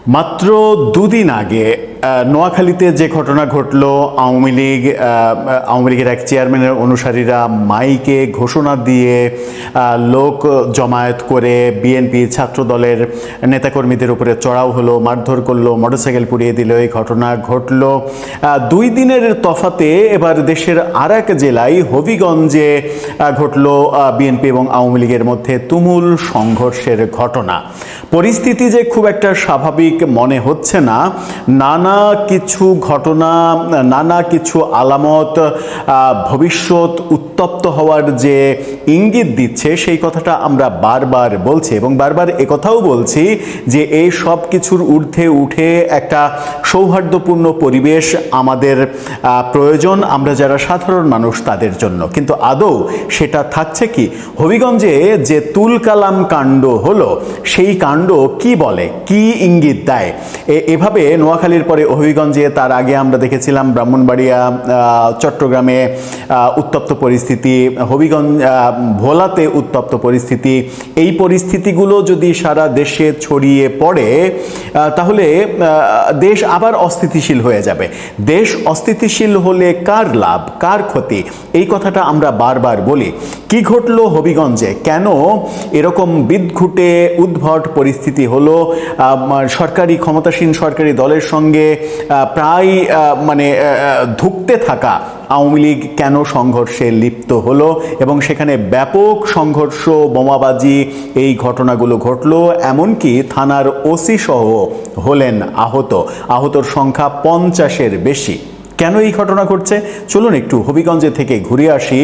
মাত্র দুদিন আগে নোয়াখালীতে যে ঘটনা ঘটল, আওয়ামী লীগের এক চেয়ারম্যানের অনুসারীরা মাইকে ঘোষণা দিয়ে লোক জমায়েত করে বিএনপি ছাত্রদলের নেতাকর্মীদের উপরে চড়াও হলো, মারধর করলো, মোটরসাইকেল পুড়িয়ে দিল। এই ঘটনা ঘটল 2 দিনের তফাতে। এবার দেশের আর এক জেলায় হবিগঞ্জে ঘটল বিএনপি এবং আওয়ামী লীগের মধ্যে তুমুল সংঘর্ষের ঘটনা। পরিস্থিতি যে খুব একটা স্বাভাবিক মনে হচ্ছে না। নানা কিছু ঘটনা, নানা কিছু আলামত ভবিষ্যৎ উত্তপ্ত হওয়ার যে ইঙ্গিত দিচ্ছে, সেই কথাটা আমরা বারবার বলছি এবং বারবার একথাও বলছি যে এই সব কিছুর ঊর্ধ্বে উঠে একটা সৌহার্দ্যপূর্ণ পরিবেশ আমাদের প্রয়োজন, আমরা যারা সাধারণ মানুষ তাদের জন্য। কিন্তু আদৌ সেটা থাকছে কি? হবিগঞ্জে যে তুলকালাম কাণ্ড হলো, সেই কাণ্ড কি বলে, কি ইঙ্গিত দেয়? এভাবে নোয়াখালীর পরে হবিগঞ্জে, তার আগে আমরা দেখেছিলাম ব্রাহ্মণবাড়িয়া, চট্টগ্রামে উত্তপ্ত পরিস্থিতি, হবিগঞ্জ ভোলাতে উত্তপ্ত পরিস্থিতি। এই পরিস্থিতিগুলো যদি সারা দেশে ছড়িয়ে পড়ে তাহলে দেশ আবার অস্থিতিশীল হয়ে যাবে। দেশ অস্থিতিশীল হলে কার লাভ, কার ক্ষতি? এই কথাটা আমরা বারবার বলি। কি ঘটলো হবিগঞ্জে? কেন এরকম বিদঘুটে উদ্ভট পরিস্থিতি হলো? সরকারি ক্ষমতাসীন সরকারি দলের সঙ্গে প্রায় ধুঁকতে থাকা আওয়ামী লীগ কেন সংঘর্ষে লিপ্ত হলো এবং সেখানে ব্যাপক সংঘর্ষ, বোমাবাজি, এই ঘটনাগুলো ঘটলো। এমনকি থানার ওসি সহ হলেন আহতর সংখ্যা 50-এর বেশি। কেন এই ঘটনা ঘটছে? চলুন একটু হবিগঞ্জে থেকে ঘুরে আসি।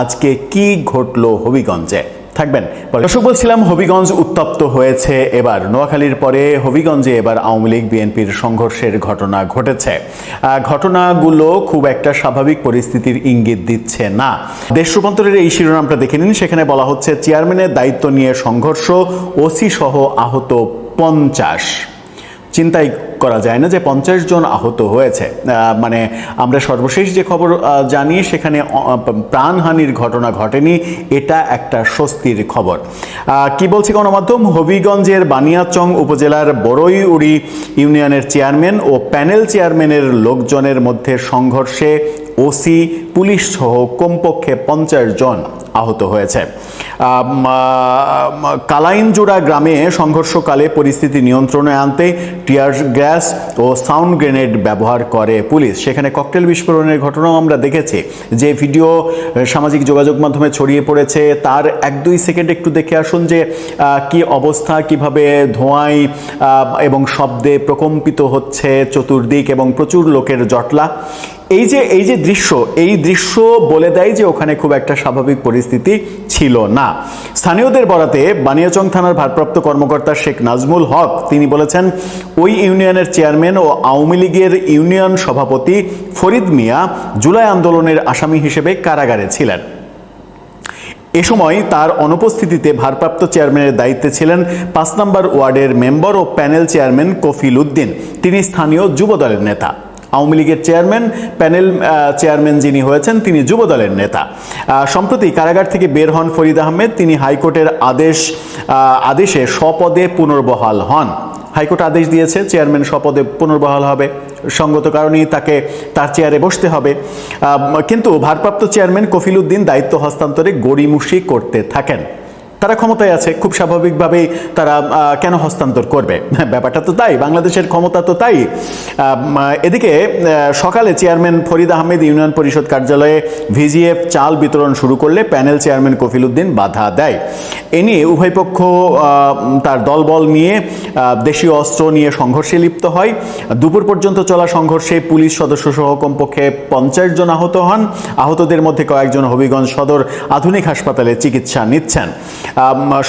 আজকে কি ঘটলো হবিগঞ্জে? থাকবেন। দর্শক, বলছিলাম হবিগঞ্জ উত্তপ্ত হয়েছে। এবার নোয়াখালীর পরে হবিগঞ্জে এবার আওয়ামী লীগ বিএনপির সংঘর্ষের ঘটনা ঘটেছে। ঘটনাগুলো খুব একটা স্বাভাবিক পরিস্থিতির ইঙ্গিত দিচ্ছে না। দেশ রূপান্তরের এই শিরোনামটা দেখে নিন। সেখানে বলা হচ্ছে চেয়ারম্যানের দায়িত্ব নিয়ে সংঘর্ষ, ওসি সহ আহত 50। চিন্তাই করা যায় না যে 50 জন আহত হয়েছে। আমরা সর্বশেষ যে খবর জানি সেখানে প্রাণহানির ঘটনা ঘটেনি। এটা একটা স্বস্তির খবর। কি বলছে গণমাধ্যম? হবিগঞ্জের বানিয়াচং উপজেলার বড়ইউড়ি ইউনিয়নের চেয়ারম্যান ও প্যানেল চেয়ারম্যানের লোকজনের মধ্যে সংঘর্ষে ওসি, পুলিশ সহ কমপক্ষে 50 জন আহত হয়েছে। কালাইনজোড়া গ্রামে সংঘর্ষকালে পরিস্থিতি নিয়ন্ত্রণে আনতে টিয়ার গ্যাস ও সাউন্ড গ্রেনেড ব্যবহার করে পুলিশ। সেখানে ককটেল বিস্ফোরণের ঘটনাও আমরা দেখেছি। যে ভিডিও সামাজিক যোগাযোগ মাধ্যমে ছড়িয়ে পড়েছে তার 1-2 সেকেন্ড একটু দেখে আসুন যে কি অবস্থা, কিভাবে ধোঁয়ায় এবং শব্দে প্রকম্পিত হচ্ছে চতুর্দিক এবং প্রচুর লোকের জটলা। এই যে দৃশ্য বলে দেয় যে ওখানে খুব একটা স্বাভাবিক পরিস্থিতি ছিল না। স্থানীয়দের বরাতে বানিয়াচং থানার ভারপ্রাপ্ত কর্মকর্তা শেখ নাজমুল হক তিনি বলেছেন, ওই ইউনিয়নের চেয়ারম্যান ও আওয়ামী লীগের ইউনিয়ন সভাপতি ফরিদ মিয়া জুলাই আন্দোলনের আসামি হিসেবে কারাগারে ছিলেন। এ সময় তার অনুপস্থিতিতে ভারপ্রাপ্ত চেয়ারম্যানের দায়িত্বে ছিলেন 5 নম্বর ওয়ার্ডের মেম্বার ও প্যানেল চেয়ারম্যান কফিল উদ্দিন। তিনি স্থানীয় যুবদলের নেতা। আওয়ামী লীগের চেয়ারম্যান, প্যানেল চেয়ারম্যান যিনি হয়েছেন তিনি যুবদলের নেতা। সম্প্রতি কারাগার থেকে বের হন ফরিদ আহমেদ। তিনি হাইকোর্টের আদেশে স্বপদে পুনর্বহাল হন। হাইকোর্ট আদেশ দিয়েছে চেয়ারম্যান স্বপদে পুনর্বহাল হবে, সঙ্গত কারণেই তাকে তার চেয়ারে বসতে হবে। কিন্তু ভারপ্রাপ্ত চেয়ারম্যান কফিল উদ্দিন দায়িত্ব হস্তান্তরে গড়িমসি করতে থাকেন। তারা ক্ষমতায় আছে, খুব স্বাভাবিকভাবেই তারা কেন হস্তান্তর করবে? ব্যাপারটা তো তাই, বাংলাদেশের ক্ষমতা তো তাই। এদিকে সকালে চেয়ারম্যান ফরিদ আহমেদ ইউনিয়ন পরিষদ কার্যালয়ে ভিজিএফ চাল বিতরণ শুরু করলে প্যানেল চেয়ারম্যান কফিল উদ্দিন বাধা দেয়। এ নিয়ে উভয় পক্ষ তার দলবল নিয়ে দেশীয় অস্ত্র নিয়ে সংঘর্ষে লিপ্ত হয়। দুপুর পর্যন্ত চলা সংঘর্ষে পুলিশ সদস্য সহ কমপক্ষে 50 জন আহত হন। আহতদের মধ্যে কয়েকজন হবিগঞ্জ সদর আধুনিক হাসপাতালে চিকিৎসা নিচ্ছেন।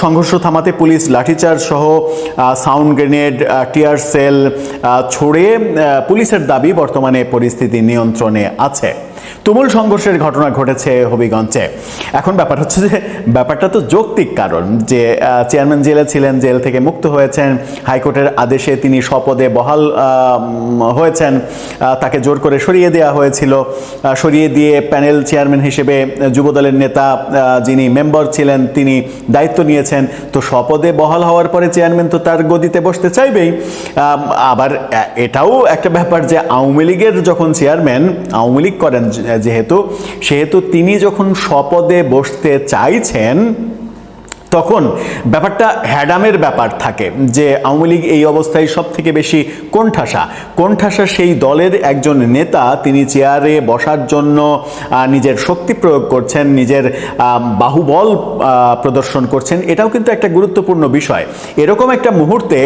সংঘর্ষ থামাতে পুলিশ লাঠিচার্জ সহ সাউন্ড গ্রেনেড, টিয়ার সেল ছড়ে। পুলিশের দাবি বর্তমানে পরিস্থিতি নিয়ন্ত্রণে আছে। তুমুল সংঘর্ষের ঘটনা ঘটেছে হবিগঞ্জে। এখন ব্যাপার হচ্ছে যে ব্যাপারটা তো যৌক্তিক কারণ যে চেয়ারম্যান জেলে ছিলেন, জেল থেকে মুক্ত হয়েছেন, হাইকোর্টের আদেশে তিনি স্বপদে বহাল হয়েছেন, তাকে জোর করে সরিয়ে দেওয়া হয়েছিল, সরিয়ে দিয়ে প্যানেল চেয়ারম্যান হিসেবে যুবদলের নেতা যিনি মেম্বার ছিলেন তিনি দায়িত্ব নিয়েছেন। তো স্বপদে বহাল হওয়ার পরে চেয়ারম্যান তো তার গদিতে বসতে চাইবেই। আবার এটাও একটা ব্যাপার যে আওয়ামী লীগের যখন চেয়ারম্যান আওয়ামী লীগ করেন সেহেতু তিনি যখন স্বপদে বসতে চাইছেন তখন ব্যাপারটা হ্যাডামের ব্যাপার থাকে যে আওয়ামী লীগ এই অবস্থায় সব থেকে বেশি কোণঠাসা সেই দলের একজন নেতা তিনি চেয়ারে বসার জন্য নিজের শক্তি প্রয়োগ করছেন, নিজের বাহুবল প্রদর্শন করছেন। এটাও কিন্তু একটা গুরুত্বপূর্ণ বিষয়। এরকম একটা মুহূর্তে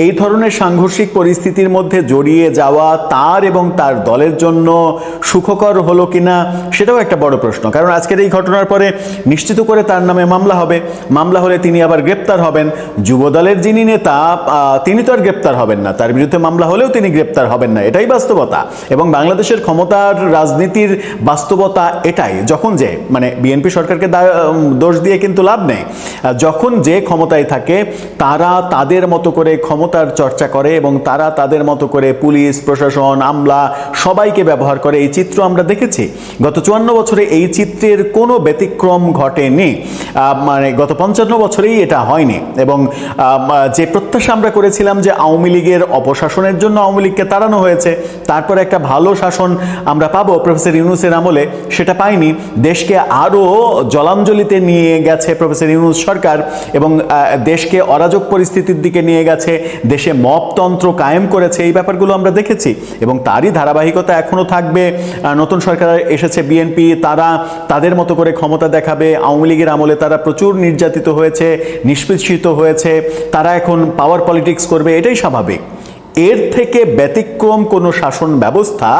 এই ধরনের সাংঘর্ষিক পরিস্থিতির মধ্যে জড়িয়ে যাওয়া তার এবং তার দলের জন্য সুখকর হলো কিনা সেটাও একটা বড় প্রশ্ন। কারণ আজকের এই ঘটনার পরে নিশ্চিত করে তার নামে মামলা হবে, মামলা হলে তিনি আবার গ্রেপ্তার হবেন। যুবদলের যিনি নেতা তিনি তো আর গ্রেপ্তার হবেন না, তার বিরুদ্ধে মামলা হলেও তিনি গ্রেপ্তার হবেন না, এটাই বাস্তবতা। এবং বাংলাদেশের ক্ষমতার রাজনীতির বাস্তবতা এটাই, যখন যে মানে বিএনপি সরকারকে দোষ দিয়ে কিন্তু লাভ নেই, যখন যে ক্ষমতায় থাকে তারা তাদের মতো করে ক্ষমতার চর্চা করে এবং তারা তাদের মতো করে পুলিশ প্রশাসন আমলা সবাইকে ব্যবহার করে। এই চিত্র আমরা দেখেছি গত 54 বছরে, এই চিত্রের কোনো ব্যতিক্রম ঘটেনি। মানে গত 55 বছরেই এটা হয়নি। এবং যে প্রত্যাশা আমরা করেছিলাম যে আওয়ামী লীগের অপশাসনের জন্য আওয়ামী লীগকে তাড়ানো হয়েছে, তারপরে একটা ভালো শাসন আমরা পাবো প্রফেসর ইউনূসের আমলে, সেটা পাইনি। দেশকে আরও জলাঞ্জলিতে নিয়ে গেছে প্রফেসর ইউনূস সরকার এবং দেশকে অরাজক পরিস্থিতির দিকে নিয়ে গেছে, দেশে মপতন্ত্র কায়েম করেছে। এই ব্যাপারগুলো আমরা দেখেছি এবং তারই ধারাবাহিকতা এখনও থাকবে। নতুন সরকার এসেছে বিএনপি, তারা তাদের মতো করে ক্ষমতা দেখাবে। আওয়ামী লীগের আমলে তারা প্রচুর নির্যাতিত হয়েছে, নিষ্পেষিত হয়েছে, তারা এখন পাওয়ার পলিটিক্স করবে, এটাই স্বাভাবিক। এর থেকে ব্যতিক্রম কোনো শাসন ব্যবস্থা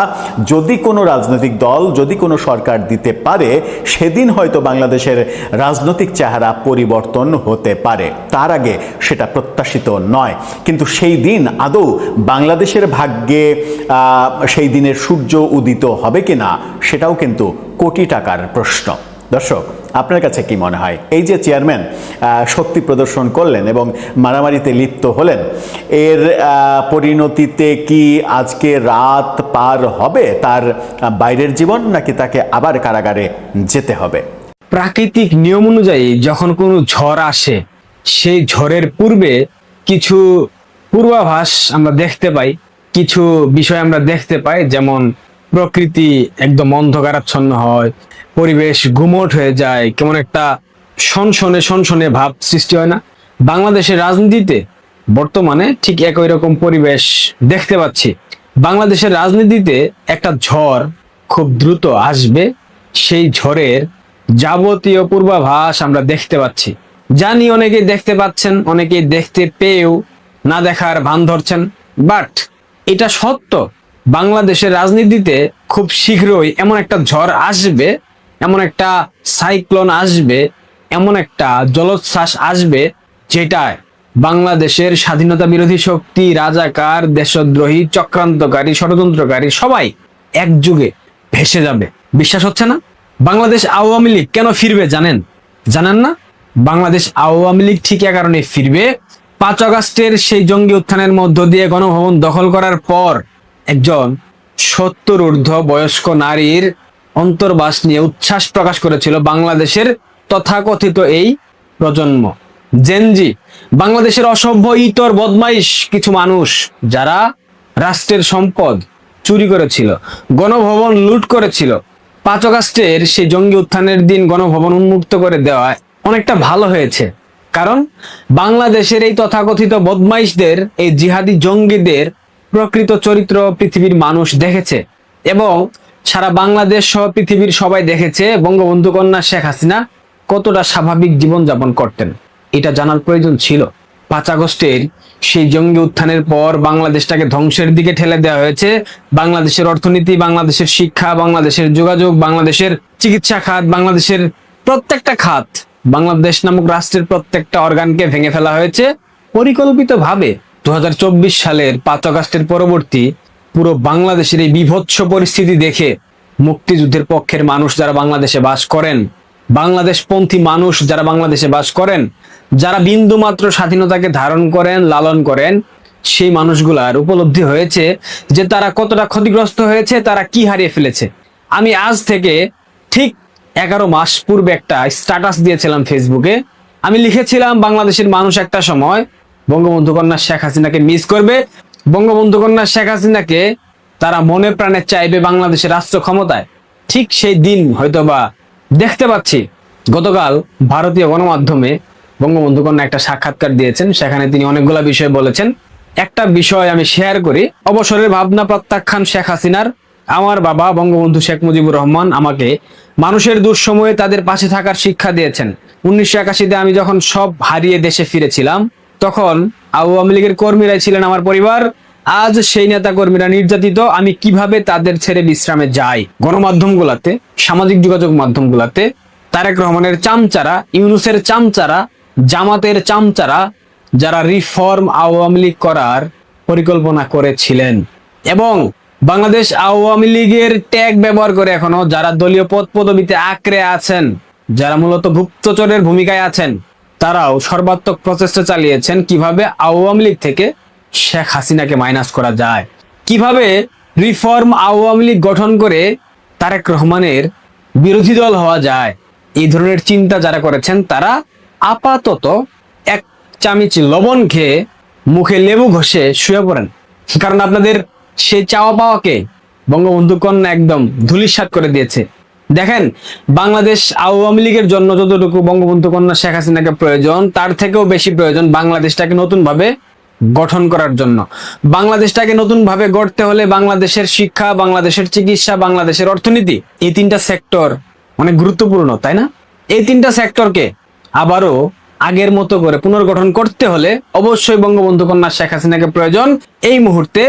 যদি কোনো রাজনৈতিক দল, যদি কোনো সরকার দিতে পারে, সেদিন হয়তো বাংলাদেশের রাজনৈতিক চেহারা পরিবর্তন হতে পারে। তার আগে সেটা প্রত্যাশিত নয়। কিন্তু সেই দিন আদৌ বাংলাদেশের ভাগ্যে সেই দিনের সূর্য উদিত হবে কিনা সেটাও কিন্তু কোটি টাকার প্রশ্ন। দর্শক, আপনার কাছে কি মনে হয় এই যে চেয়ারম্যান শক্তি প্রদর্শন করলেন এবং মারামারিতে লিপ্ত হলেন, এর পরিণতিতে কি আজকে রাত পার হবে তার বাইরের জীবন, নাকি তাকে আবার কারাগারে যেতে হবে? প্রাকৃতিক নিয়ম অনুযায়ী যখন কোনো ঝড় আসে, সেই ঝড়ের পূর্বে কিছু পূর্বাভাস আমরা দেখতে পাই, কিছু বিষয় আমরা দেখতে পাই, যেমন প্রকৃতি একদম অন্ধকারাচ্ছন্ন হয়, পরিবেশ গুমোট হয়ে যায়, কেমন একটা সনসনে ভাব সৃষ্টি হয় না? বাংলাদেশের রাজনীতিতে বর্তমানে ঠিক একই রকম পরিবেশ দেখতে পাচ্ছি। বাংলাদেশের রাজনীতিতে একটা ঝড় খুব দ্রুত আসবে, সেই ঝড়ের যাবতীয় পূর্বাভাস আমরা দেখতে পাচ্ছি। জানি অনেকেই দেখতে পাচ্ছেন, অনেকেই দেখতে পেয়েও না দেখার ভান ধরছেন, বাট এটা সত্য। বাংলাদেশের রাজনীতিতে খুব শীঘ্রই এমন একটা ঝড় আসবে, এমন একটা সাইক্লোন আসবে, এমন একটা জলোচ্ছ্বাস আসবে যেটায় বাংলাদেশের স্বাধীনতা বিরোধী শক্তি, রাজাকার, দেশদ্রোহী, চক্রান্তকারী, ষড়যন্ত্রকারী সবাই একযুগে ভেসে যাবে। বিশ্বাস হচ্ছে না? বাংলাদেশ আওয়ামী লীগ কেন ফিরবে জানেন না? বাংলাদেশ আওয়ামী লীগ ঠিক এ কারণে ফিরবে, 5 আগস্টের সেই জঙ্গি উত্থানের মধ্য দিয়ে গণভবন দখল করার পর একজন 70 ঊর্ধ্ব বয়স্ক নারীর অন্তর্বাস নিয়ে উচ্ছ্বাস প্রকাশ করেছিল বাংলাদেশের তথাকথিত এই প্রজন্ম, জেনজি। বাংলাদেশের অসভ্য ইতর বদমাইশ কিছু মানুষ যারা রাষ্ট্রের সম্পদ চুরি করেছিল, গণভবন লুট করেছিল। 5 আগস্টের সেই জঙ্গি উত্থানের দিন গণভবন উন্মুক্ত করে দেওয়ায় অনেকটা ভালো হয়েছে, কারণ বাংলাদেশের এই তথাকথিত বদমাইশদের, এই জিহাদি জঙ্গিদের প্রকৃত চরিত্র পৃথিবীর মানুষ দেখেছে এবং সারা বাংলাদেশ সহ পৃথিবীর সবাই দেখেছে বঙ্গবন্ধু কন্যা শেখ হাসিনা কতটা স্বাভাবিক জীবনযাপন করতেন। এটা জানার প্রয়োজন ছিল। 5 আগস্টের সেই জঙ্গি উত্থানের পর বাংলাদেশটাকে ধ্বংসের দিকে ঠেলে দেওয়া হয়েছে। বাংলাদেশের অর্থনীতি, বাংলাদেশের শিক্ষা, বাংলাদেশের যোগাযোগ, বাংলাদেশের চিকিৎসা খাত, বাংলাদেশের প্রত্যেকটা খাত, বাংলাদেশ নামক রাষ্ট্রের প্রত্যেকটা অর্গানকে ভেঙে ফেলা হয়েছে পরিকল্পিতভাবে। 2024 সালের 5 আগস্টের পরবর্তী পুরো বাংলাদেশের এই বিভৎস পরিস্থিতি দেখে মুক্তিযুদ্ধের পক্ষের মানুষ যারা বাংলাদেশে বাস করেন, বাংলাদেশপন্থী মানুষ যারা বাংলাদেশে বাস করেন, যারা বিন্দুমাত্র স্বাধীনতাকে ধারণ করেন, লালন করেন, সেই মানুষগুলার উপলব্ধি হয়েছে যে তারা কতটা ক্ষতিগ্রস্ত হয়েছে, তারা কি হারিয়ে ফেলেছে। আমি আজ থেকে ঠিক 11 মাস পূর্বে একটা স্ট্যাটাস দিয়েছিলাম ফেসবুকে। আমি লিখেছিলাম বাংলাদেশের মানুষ একটা সময় বঙ্গবন্ধু কন্যা শেখ হাসিনাকে মিস করবে, বঙ্গবন্ধু কন্যা শেখ হাসিনাকে তারা মনে প্রাণে চাইবে বাংলাদেশের রাষ্ট্র ক্ষমতায়। ঠিক সেই দিন হয়তোবা দেখতে পাচ্ছি। গতকাল ভারতীয় গণমাধ্যমে বঙ্গবন্ধু কন্যা একটা সাক্ষাৎকার দিয়েছেন, সেখানে তিনি অনেকগুলা বিষয় বলেছেন। একটা বিষয় আমি শেয়ার করি। অবসরের ভাবনা প্রত্যাখ্যান শেখ হাসিনার। আমার বাবা বঙ্গবন্ধু শেখ মুজিবুর রহমান আমাকে মানুষের দুঃসময়ে তাদের পাশে থাকার শিক্ষা দিয়েছেন। 1981-তে আমি যখন সব হারিয়ে দেশে ফিরেছিলাম, তখন আওয়ামী লীগের কর্মীরাই ছিলেন আমার পরিবার। আজ সেই নেতা কর্মীরা নির্যাতিত, আমি কিভাবে তাদের ছেড়ে বিশ্রামে যাই? গণমাধ্যমগুলাতে, সামাজিক যোগাযোগ মাধ্যমগুলাতে তারেক রহমানের চামচারা, ইউনূসের চামচারা, জামাতের চামচারা, যারা রিফর্ম আওয়ামী লীগ করার পরিকল্পনা করেছিলেন এবং বাংলাদেশ আওয়ামী লীগের ট্যাগ ব্যবহার করে এখনো যারা দলীয় পদ পদবিতে আঁকড়ে আছেন, যারা মূলত গুপ্তচরের ভূমিকায় আছেন, তারাও সর্বাত্মক প্রচেষ্টা চালিয়েছেন কিভাবে আওয়ামী লীগ থেকে শেখ হাসিনাকে মাইনাস করা যায়, কিভাবে রিফর্ম আওয়ামী লীগ গঠন করে তারেক রহমানের বিরোধী দল হওয়া যায়। এই ধরনের চিন্তা যারা করেছেন তারা আপাতত এক চামচ লবণ খেয়ে মুখে লেবু ঘষে শুয়ে পড়েন। কারণ আপনাদের সেই চাওয়া পাওয়াকে বঙ্গবন্ধু কন্যা একদম ধূলিসাৎ করে দিয়েছে। দেখেন, বাংলাদেশ আওয়ামী লীগের জন্য যতটুকু বঙ্গবন্ধু কন্যা শেখ হাসিনাকে প্রয়োজন, তার থেকেও বেশি প্রয়োজন বাংলাদেশটাকে নতুন ভাবে গঠন করার জন্য। বাংলাদেশটাকে নতুন ভাবে গড়তে হলে বাংলাদেশের শিক্ষা, বাংলাদেশের চিকিৎসা, বাংলাদেশের অর্থনীতি, এই 3টা সেক্টর অনেক গুরুত্বপূর্ণ, তাই না? এই 3টা সেক্টরকে আবারও আগের মতো করে পুনর্গঠন করতে হলে অবশ্যই বঙ্গবন্ধু কন্যা শেখ হাসিনাকে প্রয়োজন। এই মুহূর্তে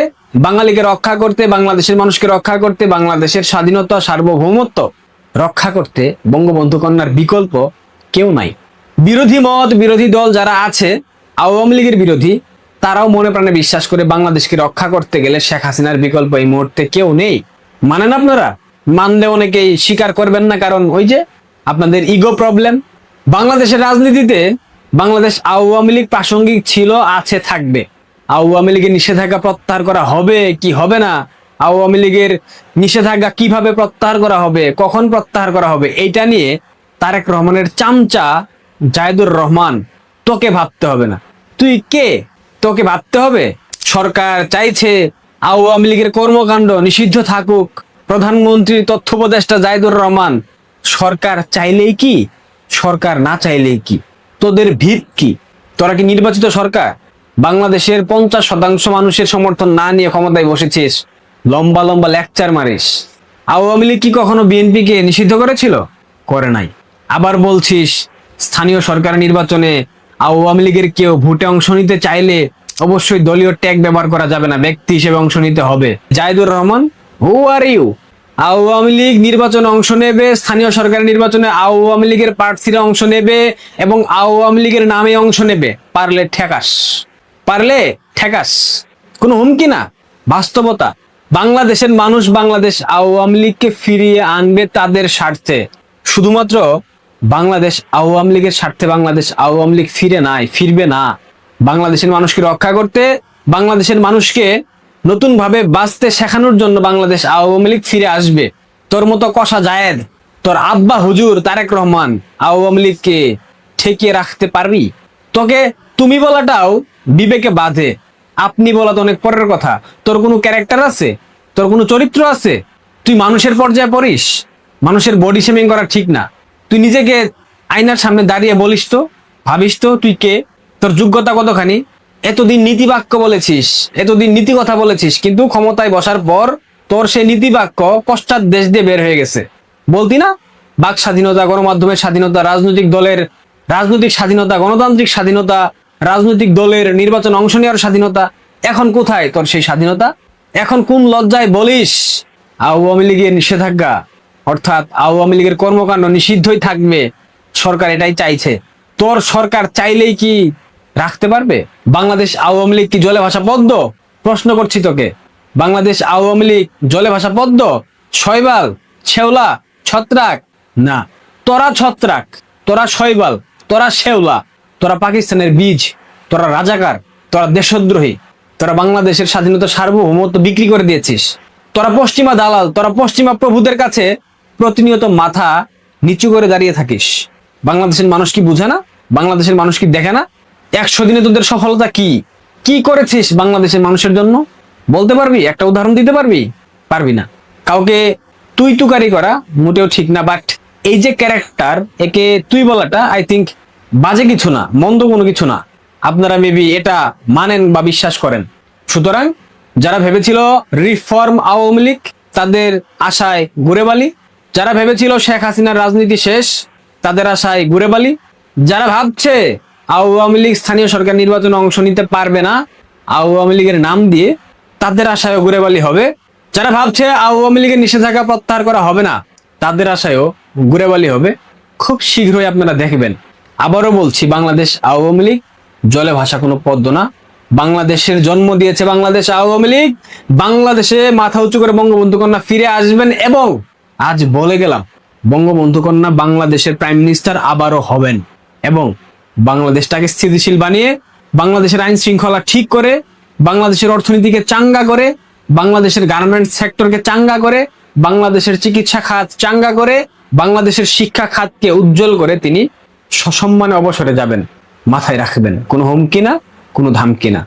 বাঙালিকে রক্ষা করতে, বাংলাদেশের মানুষকে রক্ষা করতে, বাংলাদেশের স্বাধীনতা, সার্বভৌমত্ব রক্ষা করতে বঙ্গবন্ধু কন্যার বিকল্প কেউ নাই। বিরোধী মত, বিরোধী দল যারা আছে, আওয়ামী লীগের বিরোধী, তারাও মনে প্রাণে বিশ্বাস করে বাংলাদেশকে রক্ষা করতে গেলে শেখ হাসিনার বিকল্প এই মুহূর্তে কেউ নেই। মানেন আপনারা? মানলে অনেকেই স্বীকার করবেন না, কারণ ওই যে আপনাদের ইগো প্রবলেম। বাংলাদেশের রাজনীতিতে বাংলাদেশ আওয়ামী লীগ প্রাসঙ্গিক ছিল, আছে, থাকবে। আওয়ামী লীগের নিষেধাজ্ঞা প্রত্যাহার করা হবে কি হবে না, আওয়ামী লীগের নিষেধাজ্ঞা কিভাবে প্রত্যাহার করা হবে, কখন প্রত্যাহার করা হবে, এইটা নিয়ে তারেক রহমানের চামচা জায়েদুর রহমান, তোকে ভাবতে হবে না। তুই কে? তোকে ভাবতে হবে? সরকার চাইছে আওয়ামী লীগের কর্মকাণ্ড নিষিদ্ধ থাকুক। প্রধানমন্ত্রী তথ্য উপদেষ্টা জায়েদুর রহমান, সরকার চাইলেই কি, সরকার না চাইলেই কি? তোদের ভিত কি? তোরা কি নির্বাচিত সরকার? বাংলাদেশের 50% মানুষের সমর্থন না নিয়ে ক্ষমতায় বসেছিস, লম্বা লম্বা লেকচার মারিস। আওয়ামী লীগ কি কখনো বিএনপিকে নিষিদ্ধ করেছিল? করে নাই। আবার বলছিস স্থানীয় সরকার নির্বাচনে আওয়ামী লীগের কেউ ভোটে অংশ নিতে চাইলে অবশ্যই দলীয় ট্যাগ ব্যবহার করা যাবে না, ব্যক্তি হিসেবে অংশ নিতে হবে। জায়েদুর রহমান, হু আর ইউ? আওয়ামী লীগ নির্বাচনে অংশ নেবে, স্থানীয় সরকার নির্বাচনে আওয়ামী লীগের প্রার্থীরা অংশ নেবে এবং আওয়ামী লীগের নামে অংশ নেবে। পারলে ঠেকাস, পারলে ঠেকাস। কোনো হুমকি না, বাস্তবতা। বাংলাদেশের মানুষ বাংলাদেশ আওয়ামী লীগকে ফিরিয়ে আনবে তাদের স্বার্থে। শুধুমাত্র বাংলাদেশ আওয়ামী লীগের স্বার্থে বাংলাদেশ আওয়ামী লীগ ফিরবে না। বাংলাদেশের মানুষকে রক্ষা করতে, বাংলাদেশের মানুষকে নতুন ভাবে বাঁচতে শেখানোর জন্য বাংলাদেশ আওয়ামী লীগ ফিরে আসবে। তোর মতো কষা জায়েদ, তোর আব্বা হুজুর তারেক রহমান আওয়ামী লীগকে ঠেকিয়ে রাখতে পারবি? তোকে তুমি বলাটাও বিবেকে বাধে, আপনি বলা তো অনেক পরের কথা। তোর কোনো ক্যারেক্টার আছে? তোর কোনো চরিত্র আছে? তুই মানুষের পর্যায়ে পড়িস? মানুষের বডি শেমিং করা ঠিক না। তুই নিজেকে আয়নার সামনে দাঁড়িয়ে বলিস তো, ভাবিস তো তুই কে, তোর যোগ্যতা কতখানি। এতদিন নীতি বাক্য বলেছিস, এতদিন নীতি কথা বলেছিস, কিন্তু ক্ষমতায় বসার পর তোর সেই নীতি বাক্য পশ্চাৎ দেশ দিয়ে বের হয়ে গেছে। বলতি না বাক স্বাধীনতা, গণমাধ্যমের স্বাধীনতা, রাজনৈতিক দলের রাজনৈতিক স্বাধীনতা, গণতান্ত্রিক স্বাধীনতা, রাজনৈতিক দলের নির্বাচন অংশ নেওয়ার স্বাধীনতা। এখন কোথায় তোর সেই স্বাধীনতা? এখন কোন লজ্জায় বলিস আওয়ামী লীগের নিষেধাজ্ঞা, অর্থাৎ আওয়ামী লীগের কর্মকাণ্ড নিষিদ্ধই থাকবে? সরকার এটাই চাইছে। তোর সরকার চাইলেই কি রাখতে পারবে? বাংলাদেশ আওয়ামী লীগ কি জলে ভাসা পদ্ম? প্রশ্ন করছি তোকে, বাংলাদেশ আওয়ামী লীগ জলে ভাসা পদ্ম? শৈবাল শেওলা, ছত্রাক? না, তোরা ছত্রাক, তোরা শৈবাল, তোরা শেওলা, তোরা পাকিস্তানের বীজ, তোরা রাজাকার, তোরা দেশদ্রোহী, তোরা বাংলাদেশের স্বাধীনতা সার্বভৌমত্ব বিক্রি করে দিয়েছিস। তোরা পশ্চিমা দালাল, তোরা পশ্চিমা প্রভুদের কাছে প্রতিনিয়ত মাথা নিচু করে দাঁড়িয়ে থাকিস। বাংলাদেশের মানুষ কি বুঝে না? বাংলাদেশের মানুষ কি দেখে না? 100 দিনে তোদের সফলতা কি? কি করেছিস বাংলাদেশের মানুষের জন্য? বলতে পারবি? একটা উদাহরণ দিতে পারবি? পারবি না। কাউকে তুই তুকারি করা মোটেও ঠিক না, বাট এই যে ক্যারেক্টার, একে তুই বলাটা আই থিঙ্ক বাজে কিছু না, মন্দ কোনো কিছু না। আপনারা মেবি এটা মানেন বা বিশ্বাস করেন। সুতরাং যারা ভেবেছিল রিফর্ম আওয়ামী লীগ, তাদের আশায় ঘুরে বালি। যারা ভেবেছিল শেখ হাসিনার রাজনীতি শেষ, তাদের আশায় ঘুরে বালি। যারা ভাবছে আওয়ামী লীগ স্থানীয় সরকার নির্বাচনে অংশ নিতে পারবে না আওয়ামী লীগের নাম দিয়ে, তাদের আশায়ও ঘুরে বালি হবে। যারা ভাবছে আওয়ামী লীগের নিষেধাজ্ঞা প্রত্যাহার করা হবে না, তাদের আশায়ও ঘুরে বালি হবে। খুব শীঘ্রই আপনারা দেখবেন। আবারও বলছি, বাংলাদেশ আওয়ামী লীগ জলে ভাসা কোনো পদ্ম না। বাংলাদেশের জন্ম দিয়েছে বাংলাদেশ আওয়ামী লীগ। বাংলাদেশে মাথা উঁচু করে বঙ্গবন্ধু কন্যা ফিরে আসবেন, এবং আজ বলে গেলাম, বঙ্গবন্ধু কন্যা বাংলাদেশের প্রাইম মিনিস্টার আবারও হবেন, এবং বাংলাদেশটাকে স্থিতিশীল বানিয়ে, বাংলাদেশের আইন শৃঙ্খলা ঠিক করে, বাংলাদেশের অর্থনীতিকে চাঙ্গা করে, বাংলাদেশের গার্মেন্টস সেক্টরকে চাঙ্গা করে, বাংলাদেশের চিকিৎসা খাত চাঙ্গা করে, বাংলাদেশের শিক্ষা খাতকে উজ্জ্বল করে তিনি সসম্মানে অবসরে যাবেন। মাথায় রাখবেন, কোনো হুমকি না, কোনো ধামকি না।